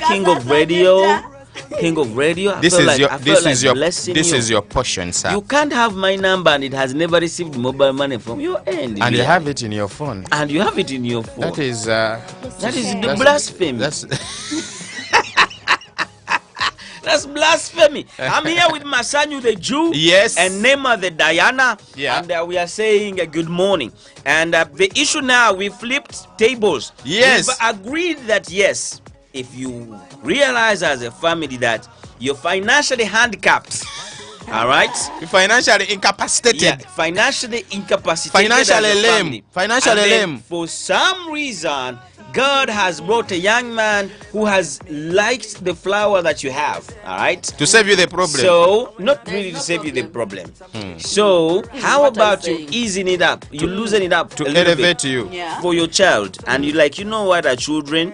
king of radio. King of radio. This is your portion, sir. You can't have my number and it has never received mobile money from your end. And you have it in your phone. And you have it in your phone. That is the blasphemy. That's blasphemy. I'm here with Masanyu the Jew. Yes. And Nema the Diana. Yeah. And we are saying good morning. And the issue now, we flipped tables. Yes. We've agreed that yes, if you realize as a family that you're financially handicapped, all right? You're financially incapacitated. Yeah, financially incapacitated. Financially lame. Financially lame. For some reason, God has brought a young man who has liked the flower that you have, all right? To save you the problem. So, not really to save you the problem. So, how about you easing it up? You loosen it up to elevate you for your child. And you like, you know what, our children,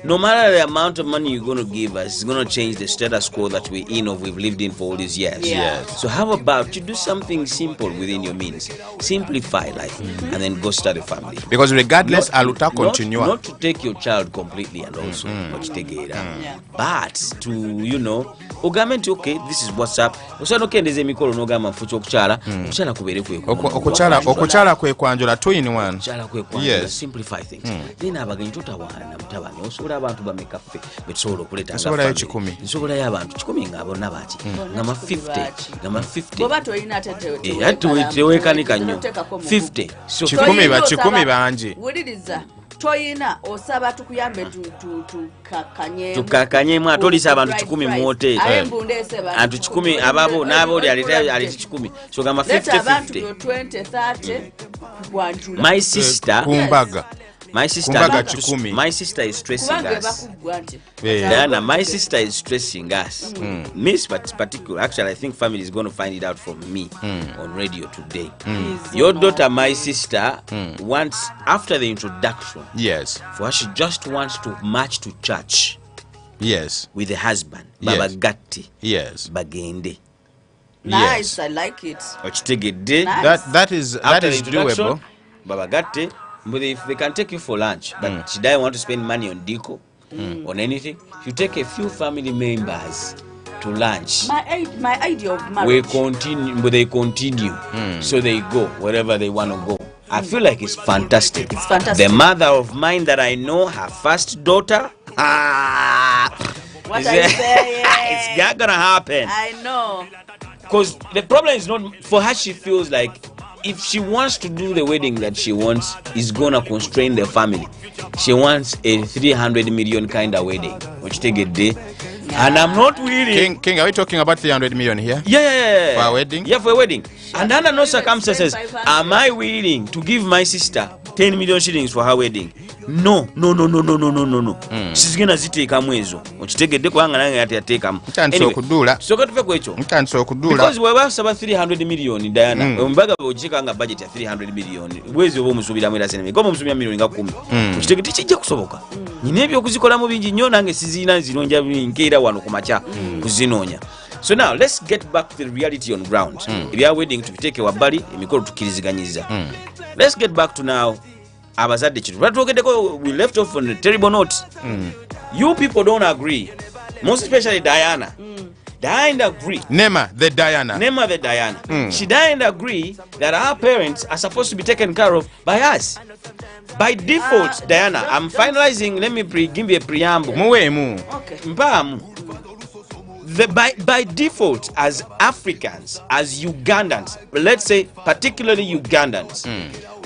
no matter the amount of money you're going to give us, it's going to change the status quo that we're in or we've lived in for all these years. Yes. So how about you do something simple within your means? Simplify life and then go start a family. Because regardless, aluta continua. Not to take your child completely and also take it but to, you know, ogamenti okay, this is what's up. Osano kendeze mikolo nogama mfucho okuchala, okuchala kubere kwe. Okuchala kwe kwanjula 2 in 1. Okuchala kwe kwanjula, simplify things. Then abagenyi totawana mutabani. Osobola abantu bameka ffe betusobola okuleta nga nsobola yo 10. Nsobola y'abantu 10 nga bonna baki. Ngama 50. Boba toyina tete. Tewekanika nnyo. 50. So 10 bangi. Wuliriza. Toyina osaba tukuyambe tukakanye mwa tolisa abantu 10 mu hotel. Abantu 10 ababo nabo ali 10. So ngama 50. My sister kumbaga. My sister is stressing us. Diana, my sister is stressing us. Miss particular, actually, I think family is going to find it out from me on radio today. Your daughter, my sister, wants, after the introduction, yes, for her, she just wants to march to church. Yes. With the husband. Baba Gatti. Yes. Bagende. Nice, I like it. That is doable. Baba Gatti. But if they can take you for lunch, but she doesn't want to spend money on deco, on anything, you take a few family members to lunch. My idea of marriage. They continue. So they go wherever they want to go. I feel like it's fantastic. It's fantastic. The mother of mine that I know, her first daughter, what are you saying? It's not gonna happen. I know. Because the problem is not, for her, she feels like if she wants to do the wedding that she wants, it's gonna constrain the family. She wants a 300 million kind of wedding, which take a day. And I'm not willing. King, are we talking about 300 million here? Yeah. For a wedding? Yeah, for a wedding. And under no circumstances am I willing to give my sister 10 million shillings for her wedding. No. She's gonna ziteeka mwezo. Okitegedde kubanga nange ati yateekamu. Ntandise okudula. Soka tuve ku ekyo. Ntandise okudula. Because we have 300 million Diana. Ombaga ogika nga budget ya 300 million. Bwezi oba omusubiramu era sinema. Ngoma omusubira million nga 10. Okitegedde kijja kusoboka. Nyine ebyo okuzikolamu bingi nnyo nange sizina zinonja nkeera wano ku macha kuzinoonya. So now let's get back to the reality on ground. If you are wedding to take a wabbali emikolo tukiriziganyiza. Let's get back to now. Abazadde chitu. We left off on a terrible note. You people don't agree. Most especially Diana. Diana agree. Nema the Diana. She didn't agree that our parents are supposed to be taken care of by us. By default, Diana, I'm finalizing. Let me give you a preamble. Okay. By default, as Africans, as Ugandans, let's say particularly Ugandans,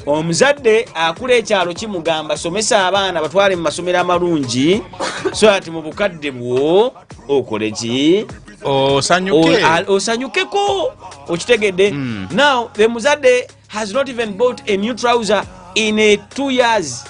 omuzadde akula ekyalo kimugamba somesa abaana batwale mu masomero amalungi so ati mu bukadde bwo okole ki osanyukeko okitegedde. Now the muzadde has not even bought a new trouser in 2 years,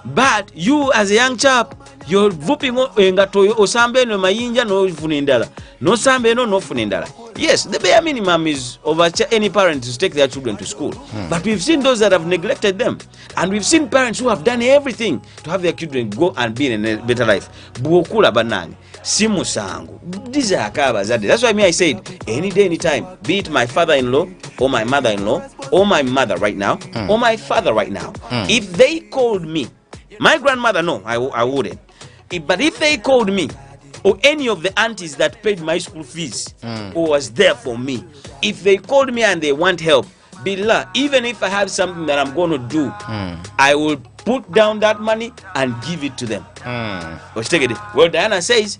but you as a young chap, you're whooping engato osamba eno mayinja nofuna endala nosamba eno nofuna endala. Yes, the bare minimum is over any parent to take their children to school. But we've seen those that have neglected them. And we've seen parents who have done everything to have their children go and be in a better life. Buokula banange. Simu sangu. These are akabazade. That's why I said, any day, anytime, be it my father-in-law, or my mother-in-law, or my mother right now, or my father right now. If they called me, my grandmother, no, I wouldn't. But if they called me or any of the aunties that paid my school fees or was there for me, if they called me and they want help, Billah, even if I have something that I'm going to do, I will put down that money and give it to them. Well, Diana says,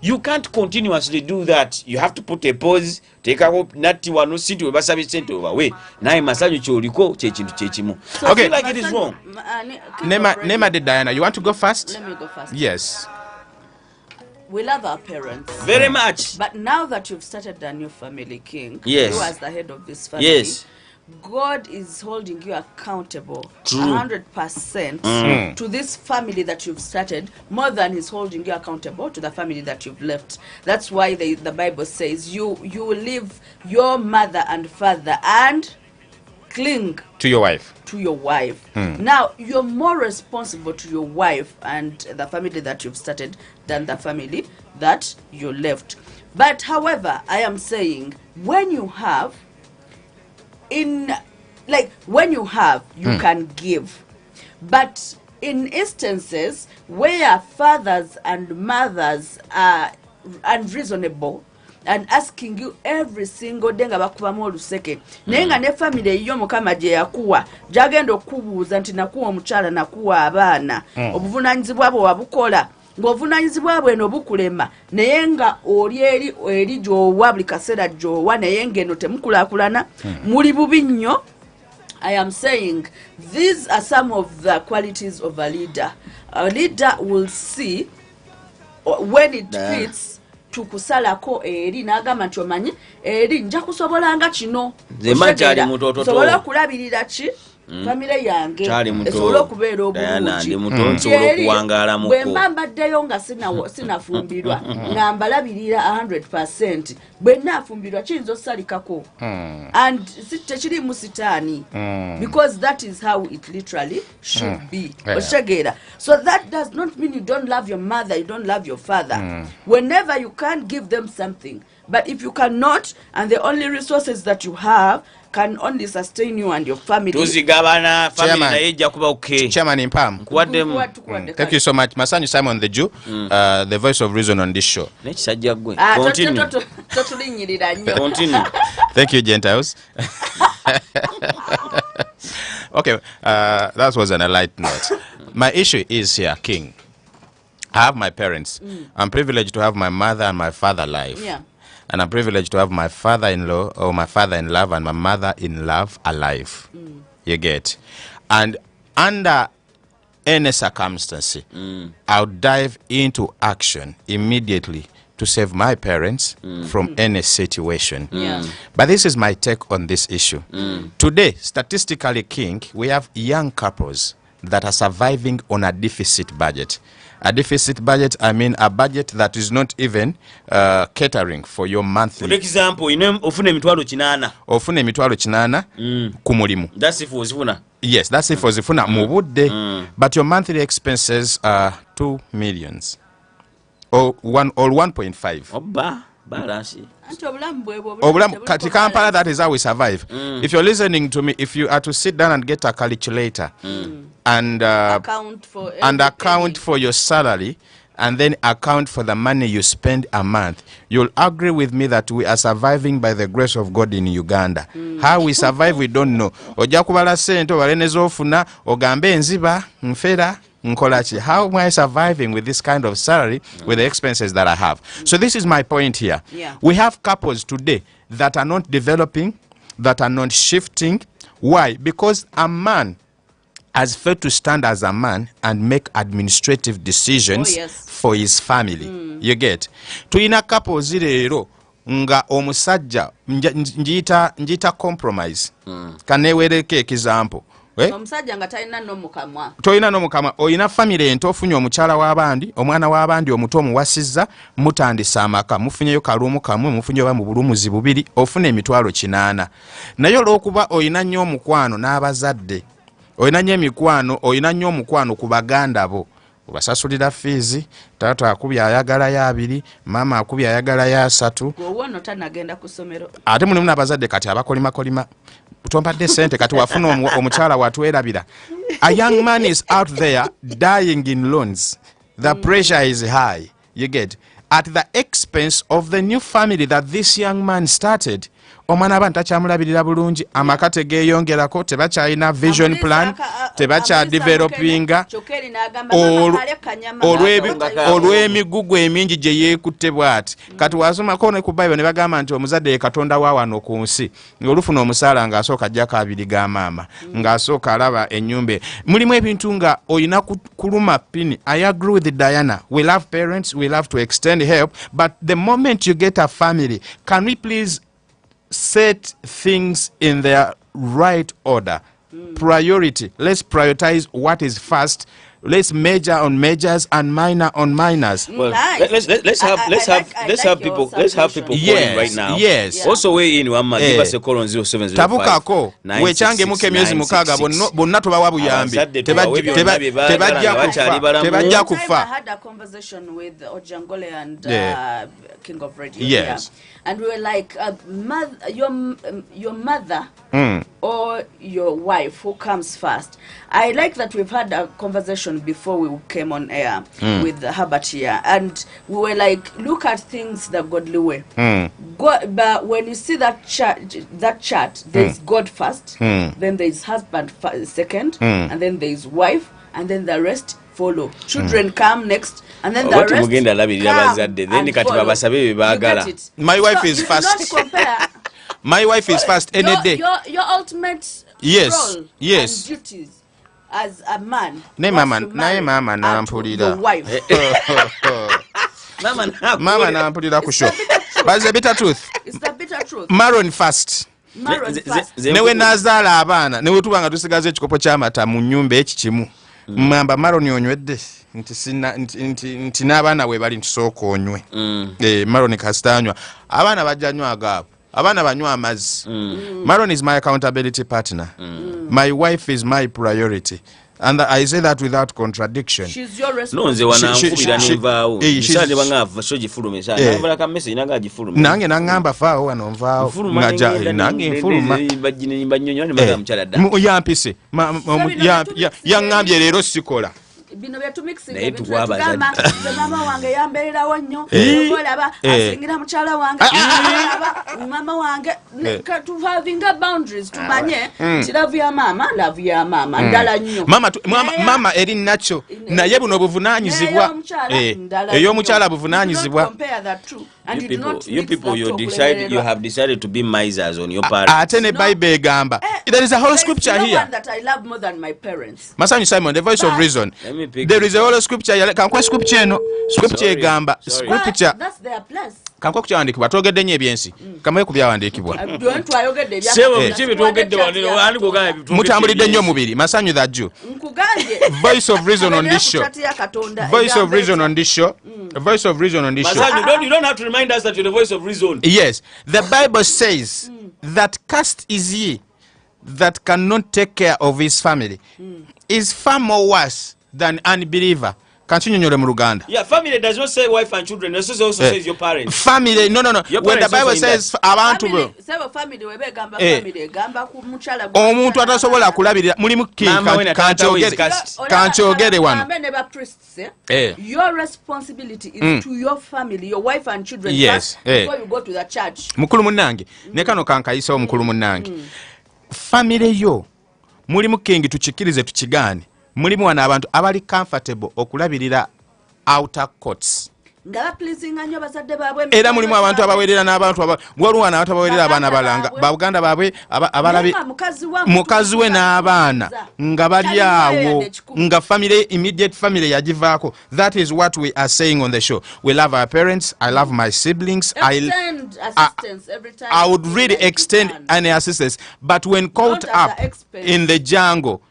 you can't continuously do that. You have to put a pause. Take a hope. Nati wano sinti webasa bisente overway. Nae Masanyu choliko chechindu chechimu. So I feel like it is wrong. Nema de Diana, you want to go first? Let me go first. Yes. We love our parents. Very much. But now that you've started a new family, King, yes, you as the head of this family, yes, God is holding you accountable 100% to this family that you've started, more than he's holding you accountable to the family that you've left. That's why the Bible says you will leave your mother and father and cling to your wife. Now you're more responsible to your wife and the family that you've started than the family that you left. But however, I am saying, when you have, you can give. But in instances where fathers and mothers are unreasonable and asking you every single day nga bakubamu oluseke naye nga ne family eyo mukama gye yakuwa gyagenda okubuuza nti nakuwa omukyala nakuwa abaana obuvunanyizibwa bwe wabukola ng'obuvunanyizibwa bweno bukulema naye nga oli eri gy'owa buli kaseera gy'owa naye ng'eno temukulaakulana muli bubi nnyo. I am saying these are some of the qualities of a leader. A leader will see when it fits tukusalako eri n'agamba nti omanyi eri nja kusobolanga kino sobola okulabirira ki famire yange esobola okubeera obulungi bwe mba mbaddeyo nga sinafumbirwa nga mbalabirira 100%, bwe naafumbirwa kiyinza osalikako and tekirimu sitaani because that is how it literally should be. Otegeera? So that does not mean you don't love your mother, you don't love your father. Whenever you can give them something, but if you cannot and the only resources that you have can only sustain you and your family. Tuzigabana family na ejja kuba okay. Chairman Impam. Thank you so much. Masanyu Simon the Jew, the voice of reason on this show. Nekisajja gwe. Continue. Thank you, Gentiles. Okay, that was on a light note. My issue is here, King. I have my parents. I'm privileged to have my mother and my father alive. Yeah. And I'm privileged to have my father-in-law or my father-in-law and my mother-in-law alive. You get? And under any circumstance, I'll dive into action immediately to save my parents from any situation. But this is my take on this issue. Today, statistically, King, we have young couples that are surviving on a deficit budget. A deficit budget, I mean a budget that is not even catering for your monthly. For example, ofuna emitwalo 8. Ofuna emitwalo 8 ku mulimu. That's if ozifuna. Yes, that's if ozifuna mu budde. But your monthly expenses are 2 million. Or 1.5. Obba, balance. Kati Kampala, that is how we survive. If you're listening to me, if you are to sit down and get a calculator and account for your salary and then account for the money you spend a month, you'll agree with me that we are surviving by the grace of God in Uganda. How we survive, we don't know. Ojja kubala sente obalene zofuna ogambe enziba nfera nkolachi. How am I surviving with this kind of salary with the expenses that I have? So this is my point here. We have couples today that are not developing, that are not shifting. Why? Because a man has failed to stand as a man and make administrative decisions for his family. You get? Tuina couples leero nga omusajja njita compromise. Kanewereke example. Omusajja nga talina n'omukamwa. Toyina n'omukamwa, oyina family ento ofunye omukyala w'abandi, omwana w'abandi omuto omuwasizza, mutandisa amaka, mufunyeyo kalumu kamwe, mufunyeyo mu bulumuzi bubiri, ofuna emitwalo 8. Naye olw'okuba oyina nnyo omukwano n'abazadde, oyina nnyo emikwano, oyina nnyo omukwano ku baganda bo, obasasulira fees, taata akubya ayagala ya 2, mama akubya ayagala ya 3. Wowono tanagenda ku ssomero. Ate mulimu n'abazadde kati abakolima utompadde sente kati wafuna omukyala watwerabira. A young man is out there dying in loans. The pressure is high. You get? at the expense of the new family that this young man started. Omwana abantu takyamulabirira bulungi, amaka tegeeyongerako, tebakyalina vision plan, tebakyadevelopinga olw'emigugu emingi gye yeekutte bw'ati. Kati wasomako ne ku Bible ne bagamba nti omuzadde ye Katonda wa wano ku nsi, ng'olufuna omusaala ng'asooka ajjako abiri ga maama, ng'asooka alaba ennyumba. Mulimu ebintu nga olina kuluma pini. I agree with Diana. We love parents, we love to extend help, but the moment you get a family, can we please set things in their right order? Priority. Let's prioritize what is first. Let's major on majors and minor on minors. Well, let's have people calling right now. Yes. Also weigh in one give us a call on 0705. Tabukako wechange muke myezi mukaga bonna tubawa buyambi. Tebajja kufa. I had a conversation with Ojangole and King of Radio. Yes. Here. And we were like, your mother or your wife, who comes first? I like that we've had a conversation before we came on air with Herbert here, and we were like, look at things the godly way. But when you see that chart, there's God first, then there's husband second, and then there's wife, and then the rest follow. Children come next, and then the rest come and follow. My wife is first. My wife is first any day. Your ultimate role and duties as a man. Mama nampulira. Wife. Mama nampulira ku show. But it's the bitter truth. It's the bitter truth. Maron first. Newe nazaala abaana newe tubanga tusigaze ekikopo ky'amata mu nnyumba ekikimu. Mmamba Maron onywedde nti n'abaana we bali ntusooka onywe. Maron kasitanywa. Abaana bajja nywa agaabo. Abana banywa amazzi. Maron is my accountability partner. My wife is my priority. And I say that without contradiction. She's your responsibility. Nange nangamba faawo wano nvaawo. Nange nfuluma. Yampise. Yangambye leero sikola. Bino byatumixinga tugamba mama wange yambeererawo nnyo olaba asingira mukyala wange mama wange to having boundaries tumanye nti love ya mama ndala nnyo mama eri nacho naye buno buvunaanyizibwa ey'omukyala buvunaanyizibwa. You people you have decided to be misers on your parents. Ate ne Bible egamba there is a whole scripture here. One that I love more than my parents. Masanyu Simon, the voice of reason. There is a whole scripture. Kankwa scripture eno. Scripture egamba. Scripture. That's their place. Kankwa kukyawandikibwa twogedde nnyo ebyensi. Kamaye ku byawandikibwa. Mutambulidde nnyo mubiri. Masanyu that you. Voice of reason on this show. Voice of reason on this show. Voice of reason on this show. Masanyu, you don't have to remind us that you're the voice of reason. Yes. The Bible says that cursed is he that cannot take care of his family is far more worse than unbeliever. Kanchinyonyole mu Luganda. Yeah, family does not say wife and children. It also says your parents. Family, no. When the Bible says abantu bo. Family we gamba family gamba ku muchala gwa. Omuntu atasobola kulabirira mulimu kanchogere wano. Your responsibility is to your family, your wife and children first before you go to the church. Mukulu munange, ne kano kankayisa omukulu munange. Family yo mulimu kingi tukikirize tukigane. Mulimu wana abantu abali comfortable okulabirira outer courts. Era mulimu abantu abawerera n'abantu waliwo abantu abawerera abaana balanga baganda baabwe abalabi mukazi we n'abaana nga bali awo nga family immediate family yagivaako. That is what we are saying on the show. We love our parents. I love my siblings. I would really extend any assistance, but when caught up in the jungle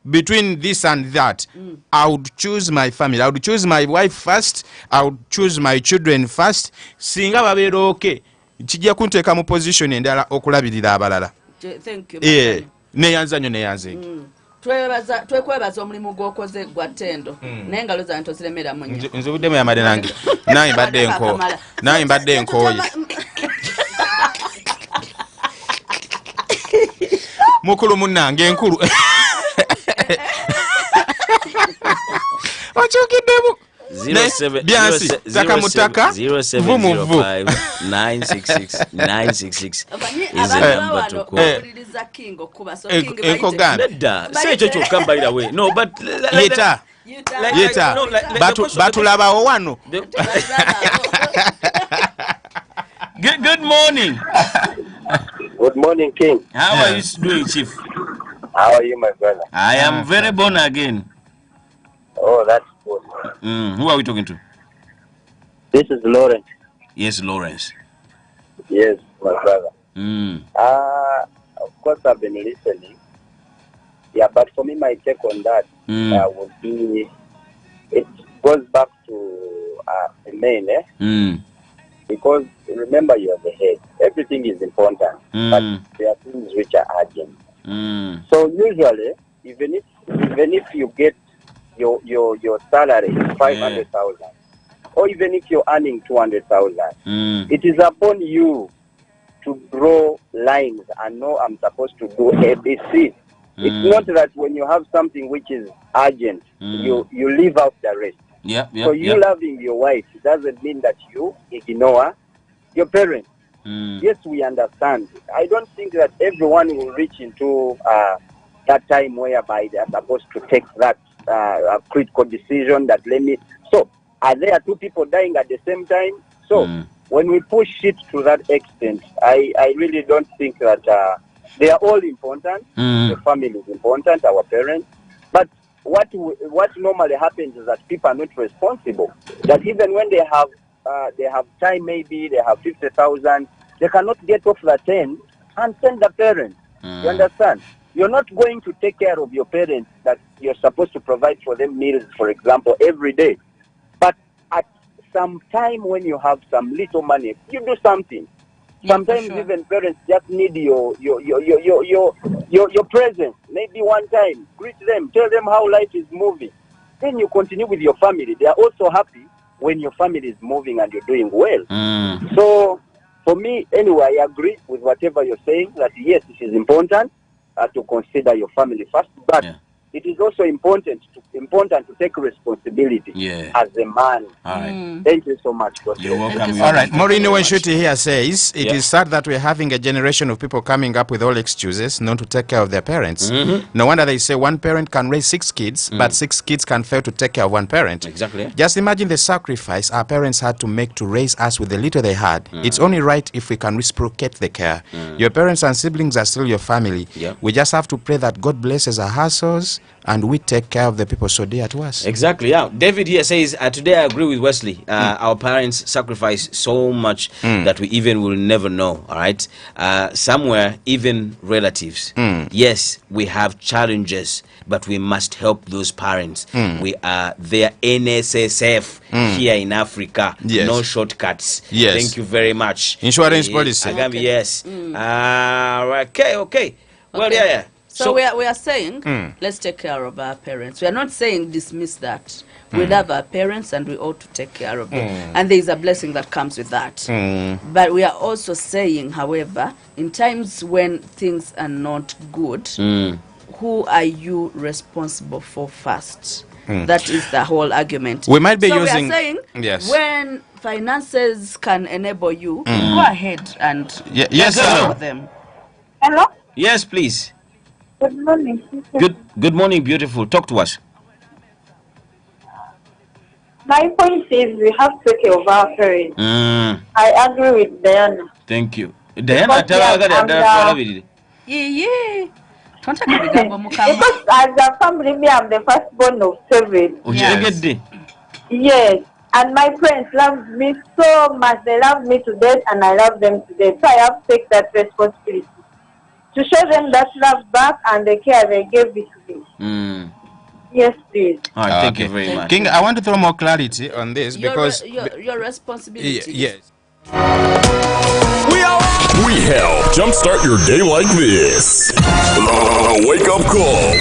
between this and that, I would choose my family. I would choose my wife first. I would choose my children first. Singa babeera okay, kijja kunteeka mu position endala okulabirira abalala. Thank you. Neyanza nnyo neyanze. Twekwebaza omulimu gw'okoze gwa ttendo naye engalo zange toziremera mu nnyo. Nze buddemu yamade nange nange mbadde enkooye. Mukulu munnange enkulu. Okyukiddemu. Byansi takamutaka vumu vu 966 is the number to call. Nedda si ekyo kyokka mbalira we. No, but yeta batulabawo wano. Good morning. Good morning, King. How are you doing, Chief? How are you, my brother? I am very born again. Oh, that's good. Who are we talking to? This is Lawrence. Yes, Lawrence. Yes, my brother. Of course, I've been listening. Yeah, but for me, my take on that would be, it goes back to the main, because remember, you are the head. Everything is important, but there are things which are urgent. So usually, even if you get your salary 500,000, or even if you're earning 200,000, it is upon you to draw lines and know I'm supposed to do ABC. It's not that when you have something which is urgent, you leave out the rest. So you loving your wife doesn't mean that you ignore your parents. Yes, we understand. I don't think that everyone will reach into that time whereby they are supposed to take that critical decision that So, are there two people dying at the same time? So, when we push it to that extent, I really don't think that they are all important. The family is important, our parents. But what normally happens is that people are not responsible. That even when they have time, maybe they have 50,000, they cannot get off the 10 and send the parents. You understand? You're not going to take care of your parents that you're supposed to provide for them meals, for example, every day. But at some time when you have some little money, you do something. Sometimes even parents just need your presence. Maybe one time, greet them, tell them how life is moving. Then you continue with your family. They are also happy when your family is moving and you're doing well. So, for me, anyway, I agree with whatever you're saying, that yes, it is important to consider your family first, but it is also important to take responsibility as a man. All right. Thank you so much. You're welcome. All right, Maureen Wenshuti here says, it is sad that we're having a generation of people coming up with all excuses not to take care of their parents. No wonder they say one parent can raise 6 kids, but 6 kids can fail to take care of one parent. Exactly. Just imagine the sacrifice our parents had to make to raise us with the little they had. It's only right if we can reciprocate the care. Your parents and siblings are still your family. We just have to pray that God blesses our hustles and we take care of the people so dear to us. Exactly, yeah. David here says, today I agree with Wesley. Our parents sacrifice so much that we even will never know, all right? Somewhere, even relatives. Yes, we have challenges, but we must help those parents. We are their NSSF here in Africa. No shortcuts. Thank you very much. Insurance policy. Yes. Okay. Well, yeah. So we are saying, let's take care of our parents. We are not saying dismiss that. We love our parents and we ought to take care of them. And there is a blessing that comes with that. But we are also saying, however, in times when things are not good, who are you responsible for first? That is the whole argument. We might be using... we are saying, when finances can enable you, go ahead and take care of them. Hello? Yes, please. Good morning. Good morning, beautiful. Talk to us. My point is we have to take care of our parents. I agree with Diana. Thank you. Diana, tell her because as a family, me, I'm the firstborn of 7. Yes. And my parents love me so much. They love me to death and I love them to death. So I have to take that responsibility to show them that love back and the care they gave it to me. Yes, please. All right, thank you very much. King, I want to throw more clarity on this because... Your responsibility. Yes. We help jumpstart your day like this. Wake up call.